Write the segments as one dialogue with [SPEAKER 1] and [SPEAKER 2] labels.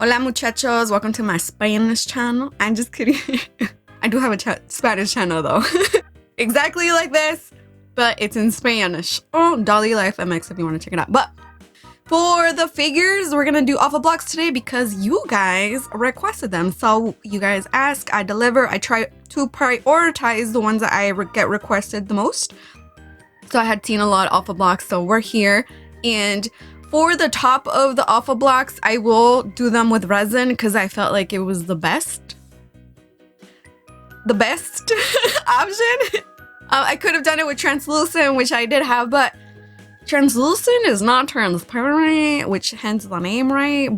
[SPEAKER 1] Hola muchachos, welcome to my Spanish channel. I'm just kidding. I do have a Spanish channel though. Exactly like this, but it's in Spanish. Oh, Dolly Life MX if you want to check it out. But for the figures, we're gonna do Alphablocks today because you guys requested them. So you guys ask, I deliver. I try to prioritize the ones that I get requested the most. So I had seen a lot of Alphablocks, so we're here. And for the top of the Alphablocks, I will do them with resin because I felt like it was the best option. I could have done it with translucent, which I did have, but translucent is not transparent, which hence the name, right?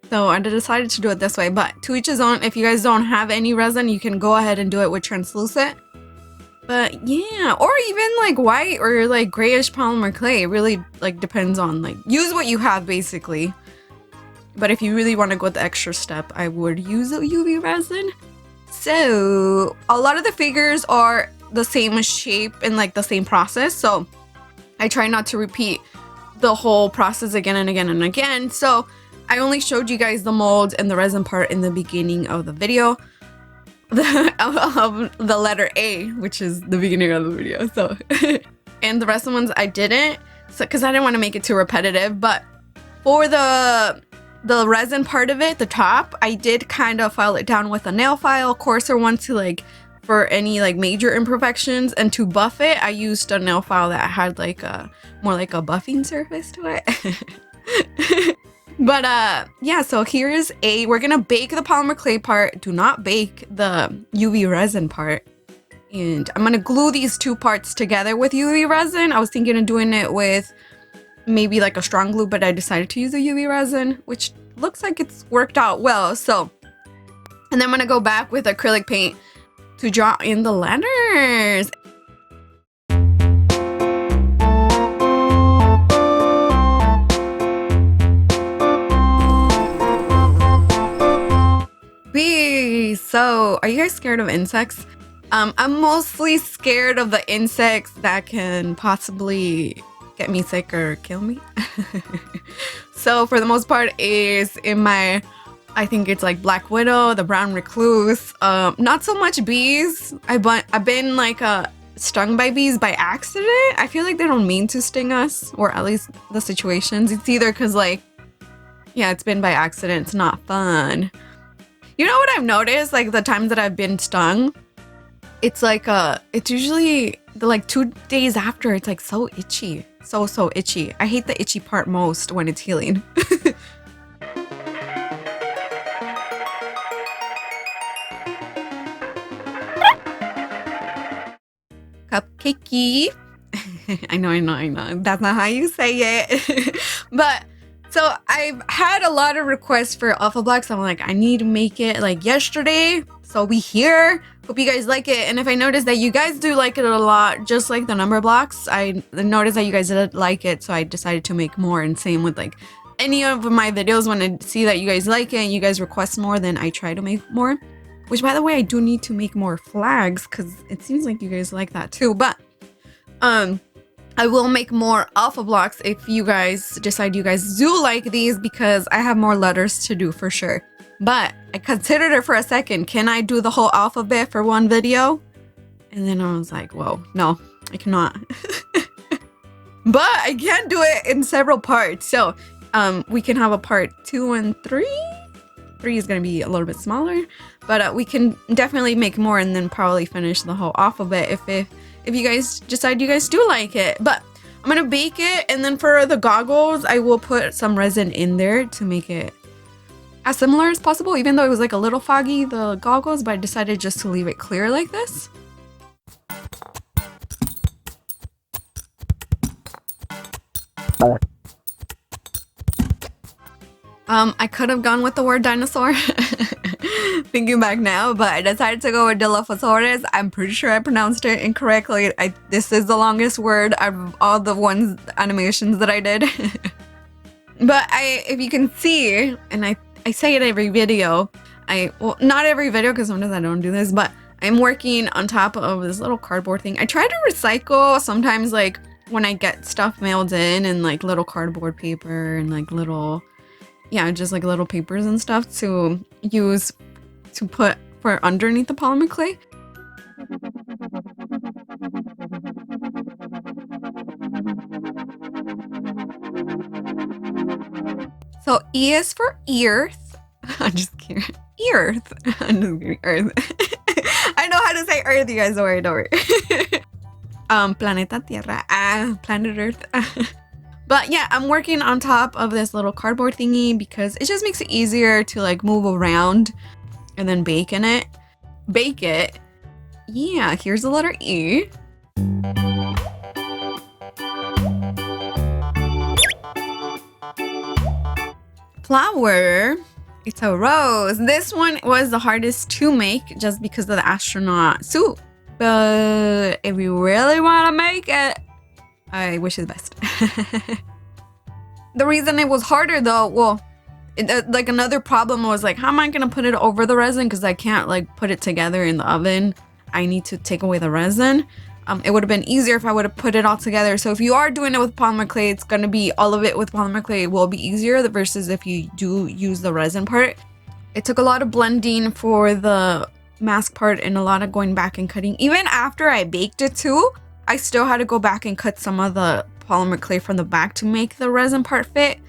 [SPEAKER 1] So I decided to do it this way, but to each his own. If you guys don't have any resin, you can go ahead and do it with translucent. But yeah, or even like white or like grayish polymer clay. It really like depends on, like, use what you have basically. But if you really want to go the extra step, I would use a UV resin. So a lot of the figures are the same shape and like the same process. So I try not to repeat the whole process again and again and again. So I only showed you guys the molds and the resin part in the beginning of the video. The letter A, which is the beginning of the video. So and the rest of the ones I didn't, so because I didn't want to make it too repetitive. But for the resin part of it, the top, I did kind of file it down with a nail file, coarser one to like for any like major imperfections, and to buff it I used a nail file that had like a more like a buffing surface to it. But yeah, so here's we're gonna bake the polymer clay part. Do not bake the UV resin part. And I'm gonna glue these two parts together with UV resin. I was thinking of doing it with maybe like a strong glue, but I decided to use a UV resin, which looks like it's worked out well. So, and then I'm gonna go back with acrylic paint to draw in the letters. So, are you guys scared of insects? I'm mostly scared of the insects that can possibly get me sick or kill me. So for the most part is in my, I think it's like black widow, the brown recluse, not so much bees. I've been like stung by bees by accident. I feel like they don't mean to sting us, or at least the situations. It's either because like, yeah, it's been by accident. It's not fun. You know what I've noticed? Like the times that I've been stung, it's like it's usually the like 2 days after. It's like so itchy, so itchy. I hate the itchy part most when it's healing. Cupcakey. I know. That's not how you say it. But so I've had a lot of requests for Alphablocks. I'm like, I need to make it like yesterday. So we here. Hope you guys like it. And if I notice that you guys do like it a lot, just like the number blocks, I noticed that you guys did like it. So I decided to make more. And same with like any of my videos, when I see that you guys like it and you guys request more, then I try to make more. Which, by the way, I do need to make more flags because it seems like you guys like that too. But I will make more Alphablocks if you guys decide you guys do like these, because I have more letters to do for sure. But I considered it for a second. Can I do the whole alphabet for one video? And then I was like, whoa, no, I cannot. But I can do it in several parts. So we can have a part 2 and 3. 3 is going to be a little bit smaller. But we can definitely make more and then probably finish the whole alphabet if you guys decide you guys do like it. But I'm gonna bake it, and then for the goggles, I will put some resin in there to make it as similar as possible, even though it was like a little foggy, the goggles, but I decided just to leave it clear like this. I could have gone with the word dinosaur. Thinking back now, but I decided to go with Dilophosaurus. I'm pretty sure I pronounced it incorrectly. This is the longest word out of all the animations that I did. But if you can see, and I say it every video, well, not every video because sometimes I don't do this, but I'm working on top of this little cardboard thing. I try to recycle sometimes, like when I get stuff mailed in and like little cardboard paper and like little yeah, just like little papers and stuff to use to put for underneath the polymer clay. So E is for earth. I'm just kidding. Earth. I'm just kidding. Earth. I know how to say earth, you guys. Don't worry, don't worry. Planeta Tierra. Planet Earth. But yeah, I'm working on top of this little cardboard thingy because it just makes it easier to like move around and then bake in it. Bake it. Yeah, here's the letter E. Flower. It's a rose. This one was the hardest to make just because of the astronaut suit. But if you really want to make it, I wish it the best. The reason it was harder though, well, like another problem was like, how am I going to put it over the resin? Because I can't like put it together in the oven. I need to take away the resin. It would have been easier if I would have put it all together. So if you are doing it with polymer clay, it's going to be all of it with polymer clay will be easier versus if you do use the resin part. It took a lot of blending for the mask part and a lot of going back and cutting. Even after I baked it too, I still had to go back and cut some of the polymer clay from the back to make the resin part fit.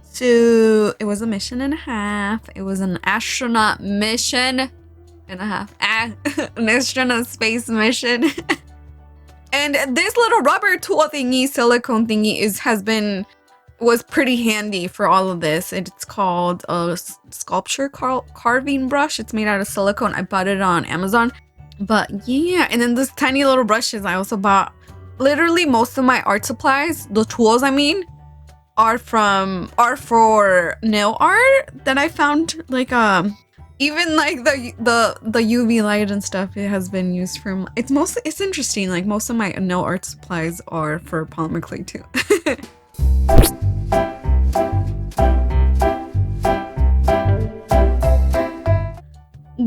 [SPEAKER 1] So it was a mission and a half. It was an astronaut mission and a half. An astronaut space mission. And this little rubber tool thingy, silicone thingy was pretty handy for all of this. It's called a sculpture carving brush. It's made out of silicone. I bought it on Amazon. But yeah, and then this tiny little brushes I also bought. Literally most of my art supplies, the tools I mean, are for nail art that I found. Like even like the UV light and stuff, it has been used for. It's interesting. Like most of my nail art supplies are for polymer clay too.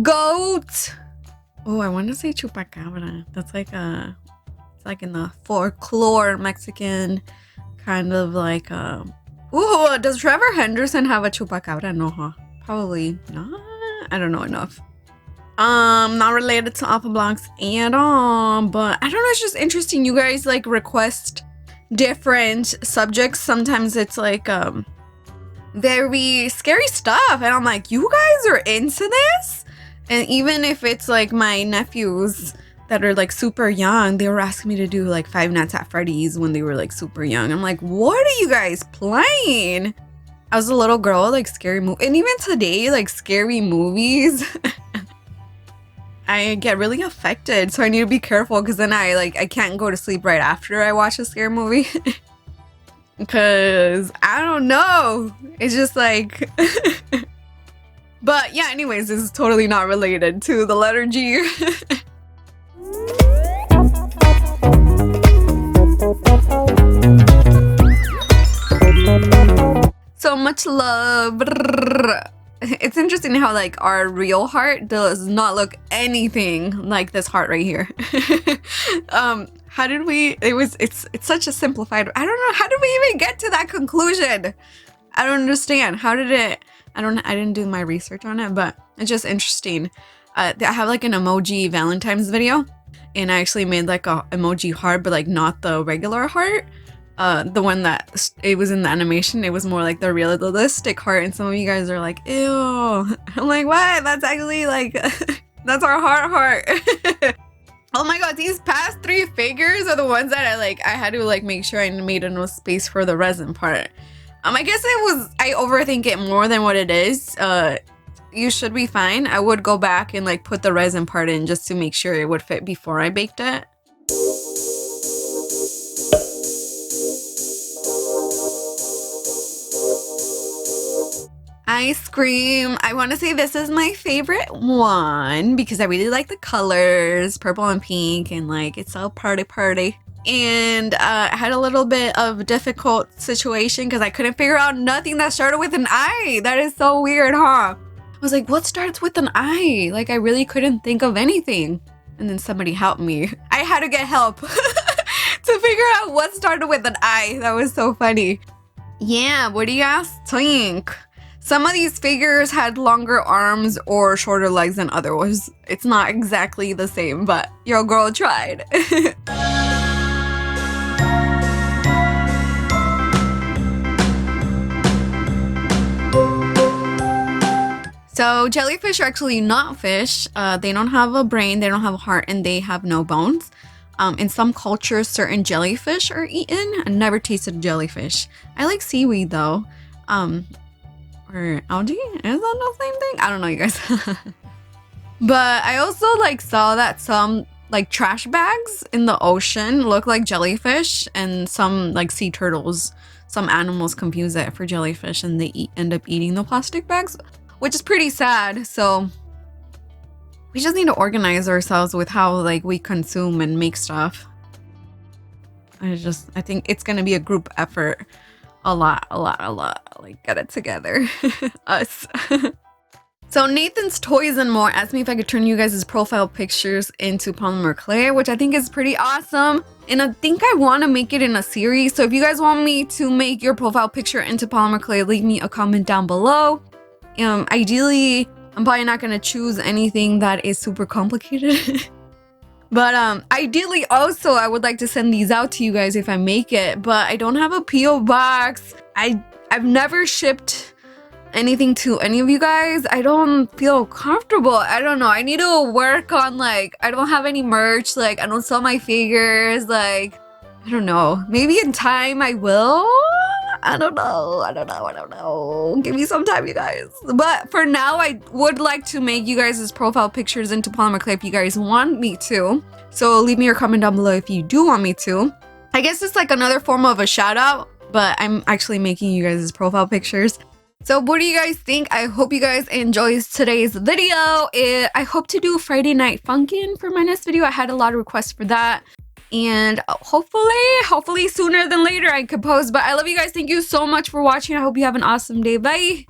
[SPEAKER 1] Goat. Oh, I want to say chupacabra. That's like it's like in the folklore Mexican kind of like Ooh, does Trevor Henderson have a chupacabra? No, huh? Probably not. I don't know enough. Not related to Alphablocks at all, but I don't know, it's just interesting. You guys like request different subjects. Sometimes it's like very scary stuff, and I'm like, you guys are into this? And even if it's like my nephews that are like super young, they were asking me to do like Five Nights at Freddy's when they were like super young. I'm like, what are you guys playing? I was a little girl, like scary movie, and even today, like scary movies, I get really affected. So I need to be careful because then I can't go to sleep right after I watch a scary movie. Because I don't know. It's just like, but yeah, anyways, this is totally not related to the letter G. So much love. It's interesting how like our real heart does not look anything like this heart right here. How did we, it's such a simplified, I don't know, how did we even get to that conclusion? I don't understand. How did it, I didn't do my research on it, but it's just interesting. I have like an emoji Valentine's video, and I actually made like a emoji heart, but like not the regular heart. The one that it was in the animation, it was more like the realistic heart, and some of you guys are like, ew. I'm like, what? That's actually like, that's our heart. Oh my god, these past 3 figures are the ones that I had to like make sure I made enough space for the resin part. I guess I overthink it more than what it is. You should be fine. I would go back and like put the resin part in just to make sure it would fit before I baked it. Ice cream. I want to say this is my favorite one because I really like the colors, purple and pink, and like it's so party. And I had a little bit of difficult situation because I couldn't figure out nothing that started with an I. That is so weird, huh? I was like, what starts with an I? Like I really couldn't think of anything. And then somebody helped me. I had to get help to figure out what started with an I. That was so funny. Yeah, what do you guys think? Some of these figures had longer arms or shorter legs than others. It's not exactly the same, but your girl tried. So jellyfish are actually not fish. They don't have a brain, they don't have a heart, and they have no bones. In some cultures, certain jellyfish are eaten. I never tasted jellyfish. I like seaweed though. Or algae? Is that the same thing? I don't know, you guys. But I also like saw that some like trash bags in the ocean look like jellyfish, and some like sea turtles, some animals confuse it for jellyfish and they end up eating the plastic bags, which is pretty sad. So we just need to organize ourselves with how like we consume and make stuff. I think it's gonna be a group effort. A lot. Like, get it together. Us. So Nathan's Toys and More asked me if I could turn you guys' profile pictures into polymer clay, which I think is pretty awesome. And I think I want to make it in a series. So if you guys want me to make your profile picture into polymer clay, leave me a comment down below. Ideally, I'm probably not going to choose anything that is super complicated. But ideally also I would like to send these out to you guys if I make it, but I don't have a PO box. I've never shipped anything to any of you guys. I don't feel comfortable. I don't know. I need to work on, like, I don't have any merch. Like, I don't sell my figures. Like, I don't know. Maybe in time I will. I don't know. Give me some time, you guys. But for now, I would like to make you guys' profile pictures into polymer clay if you guys want me to. So leave me your comment down below if you do want me to. I guess it's like another form of a shout out, but I'm actually making you guys' profile pictures. So what do you guys think? I hope you guys enjoyed today's video. I hope to do Friday Night Funkin' for my next video. I had a lot of requests for that. And hopefully sooner than later I could post. But I love you guys. Thank you so much for watching. I hope you have an awesome day. Bye.